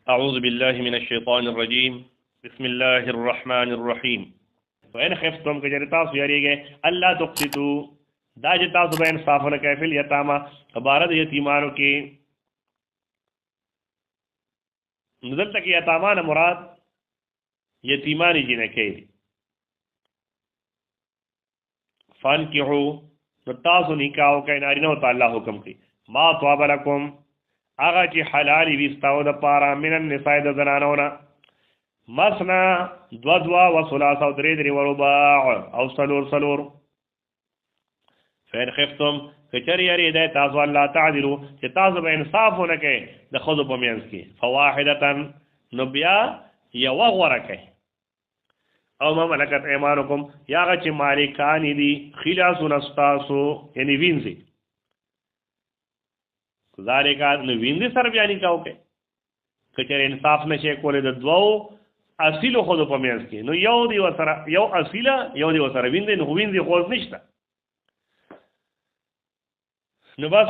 أعوذ بالله من الشيطان الرجيم بسم الله الرحمن الرحيم وإن خفتم كجرتاس يريگه الله تقسطوا دا جتاس بين صافن كيفل يتاما عبارت یتیمانو کی نزل تک یتامان مراد یتیمانی جنکی دی فانکحو نتاسو نکاو کئی نارینو تا اللہ حکم کی ما طواب لکم آغا چی حلالی ویستاو دا پارا من النساء دا زنانونا مسنا دوا و ثلاثا و دری و رباع او سلور فین خفتم کچر یری دے تاسو اللہ تعدلو چی تاسو با انصافو نکے دا خودو پا مینس کی فواحدتا نبیا یا وغورکے او ما ملکت ایمانکم یاغا چی مالکانی دی خلاسو نستاسو یعنی وینزی ذالکا نوینزی سر بیانی کاؤ کے کچر انصاف نشے کولے دا دواو اصیلو خودو پا مینس کی نو یو اصیلا یو دی و سر وینزی نو وینزی خوز نشتا نو بس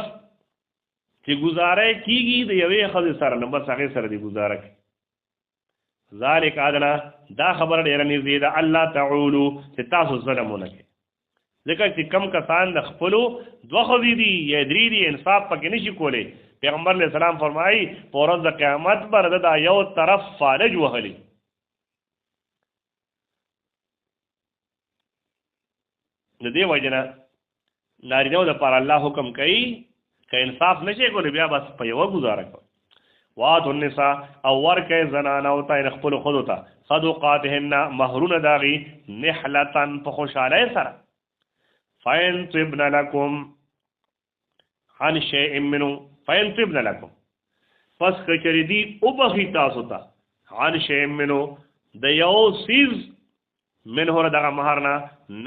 چې گزاره کیږي د یوې خزې سره نو بس هغې سره دی گزاره کوي ذالک ادنا دا خبره ډېره نږدې ده الله تعولو چې تاسو ظلم ونه کوئ ځکه چې کم کسان د خپلو دوه ښځې دي یا درې دي انصاف پکې نشي کولی پیغمبر علیه السلام فرمایي په ورځ د قیامت به د دا یو طرف فالج وهلي د دې وجه نه نارینهو دپاره الله حکم کوي که انصاف نشي کولی بیا بس په یوه ګزاره کوي واتو النساء او ورکه زنانو ته ان خپل خودو ته صدقاتهن مهرون داغي نحلتن په خوشاله سره فین طبن لكم عن شيء منه فین طبن لكم پس کچری دی او بخی تاسو ته عن شيء منه د یو سیز منه دغه مهرنا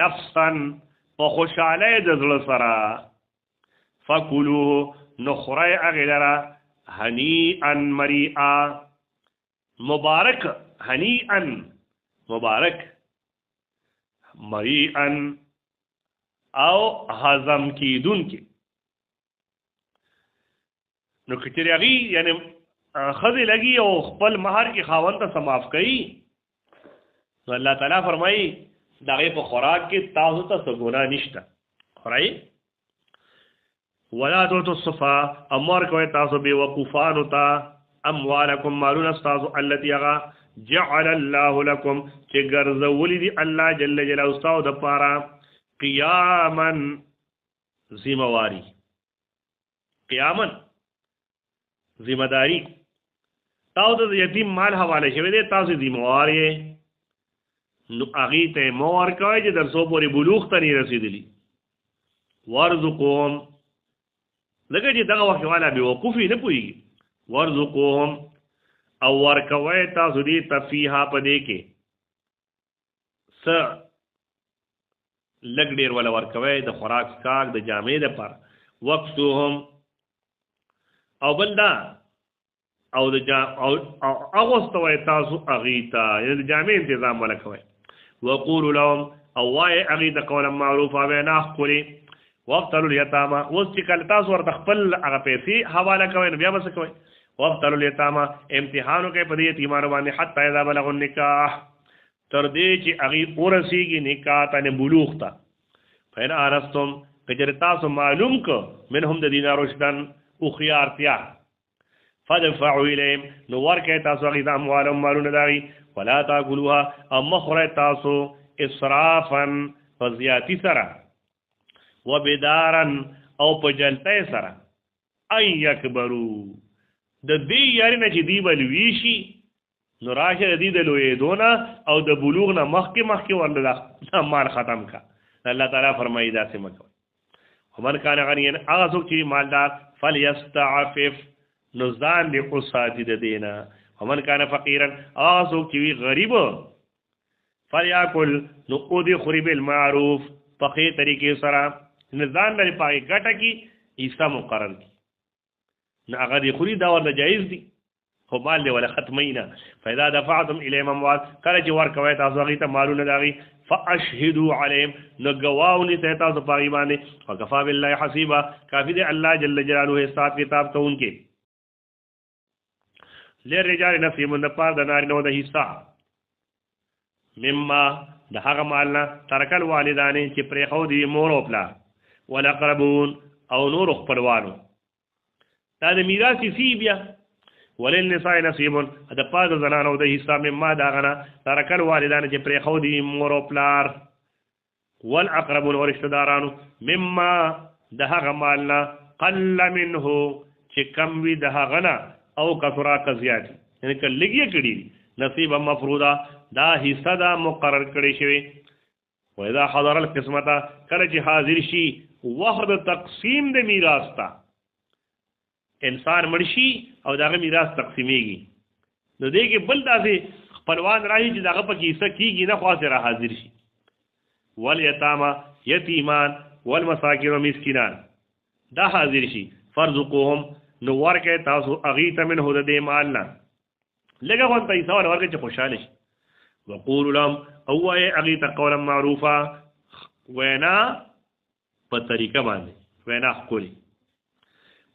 نفسا په خوشاله د زړه سره فکلوه نخری اغلرا هنیئا مریئا مبارک هنیئا مبارک مریئا او هضم کیدون کی نو کچری اغي یعنی خذ لگی او خپل مہر کی خاوند ته سماف کړي نو الله تعالی فرمایي دغه په خوراک کې تاسو ته څه ګناه نشته خورای ولا توتو الصفا امر کوي تاسو به وقوفانو تا اموالکم مالون استاذ التي غا جعل الله لكم چې ګرځولې دي الله جل جلاله استاذ د پاره قیاما ذمہواری قیاما ذمہداری تاسو د یتیم مال حواله شوی دی تاسو ذمہواری نو اغي ته مور کوي چې در سو پورې بلوغ ته نه رسیدلی ورزقهم لکه چې دغه وخت والا به وقوفي نه پويږي ورزقهم او ورکوي تاسو دې تفیها پدې کې س لګ ډیر ولا ورکوي د خوراک کاک د جامې د پر وقتهم او بلدا او د اغوستوي تاسو اغیتا یعنی د جامې تنظیم ولا کوي وقولوا لهم او وای اغیتا قولا معروفا بنا خوري وابتلوا اليتامى وستکل تاسو ورته خپل هغه پیسې حواله کوي نو بیا بس کوي وابتلوا اليتامى امتحانو کوي په دې یتیمانو باندې حتی اذا بلغوا النکاح تر دې چې هغه ورسیږي نکاح ته بلوغ ته فین ارستم کجر تاسو معلوم کو منهم د دینار رشدن او خيارتیا فدفعوا اليهم نو ورکه تاسو هغه اموالهم مالونه داغي ولا تاكلوها اما خره تاسو اسرافا فزياتي سره وبدارا او پجلته سره اي يكبروا د دې یاري نه چې دی بلويشي نو راشه د دې د لوی دونه او د بلوغ نه مخکې ورله مال ختم کا الله تعالی فرمایي دا څه مکو ومن کان غنیا هغه څوک چې مالدار فليستعفف نزدان دی قصاتی د دینا ومن کان فقیرا هغه څوک چې غریب فلیاکل نو او دی خوري بالمعروف په خې طریقې سره نزدان لري پای ګټه کی ایسا مقرر کی نو هغه دی خوري دا ورته جایز دی خو مال دی ولا ختمینا فاذا دفعتم الیهم اموال کله چې ورکوي تاسو هغه ته مالونه داغي فاشهدوا عليهم نغواونی ته تاسو پای باندې وکفا بالله حسیبا کافی دی الله جل جلاله حساب کتاب کوونکې للرجال نصیب د پاره د نارینه د حصہ مما د هغه مالنا ترکل والدان چې پرې خو دی مور او پلا والاقربون او نور خپلوانو دا د میراث سی بیا وللنساء نصیب د پاره د زنانو د حصہ مما دا غنا ترکل والدان چې پرې خو دی مور او پلار والاقربون ورشتدارانو مما د هغه مالنا قل منه چې کم وی د هغه نه او کثرا کزیات یعنی کله لګي کړي نصیب مفروضه دا حصہ دا مقرر کړی شوی و اذا حضر القسمت کله چې حاضر شي وحد تقسیم د میراث تا انسان مرشي او داغه میراث تقسیمیږي نو دې کې بل داسې خپلوان راځي چې داغه په حصہ کیږي نه خاصه را حاضر شي والیتاما یتیمان والمساکین ومسکینان دا حاضر شي فرزقوهم نو ورکه تاسو اغیت منه د دې مالنا لګه وان پیسې ورکه چې خوشاله شي وقول لهم او اغیت قولا معروفا وینا په طریقه باندې وینا خولي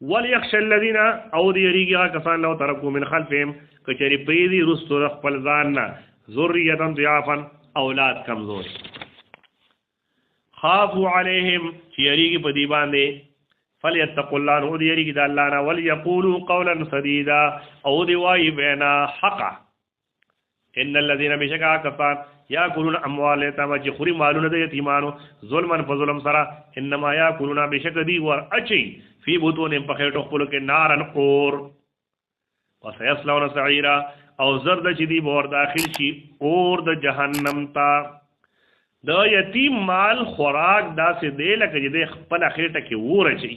وليخشى الذين او ديريغا کسان لو ترکو من خلفهم کچری پیدي رستو خپل ځان ذریه ضعافا اولاد کمزور خافوا عليهم چیریږي په دی باندې فليتقوا الله نو دیریږي د الله نه وليقولوا قولا سديدا او دی وای بنا حقا ان الذين بشكا كفار ياكلون اموال اليتامى جخري مالون د یتیمانو ظلما فظلم سرا انما ياكلون بشكدي ور اچي في بطون پخېټو خپل کې نارن اور وسيصلون سعيرا او زرد چې دی بور داخل شي اور د جهنم تا د یتیم مال خوراک داسې دی لکه چې د خپل خېټه کې وره چي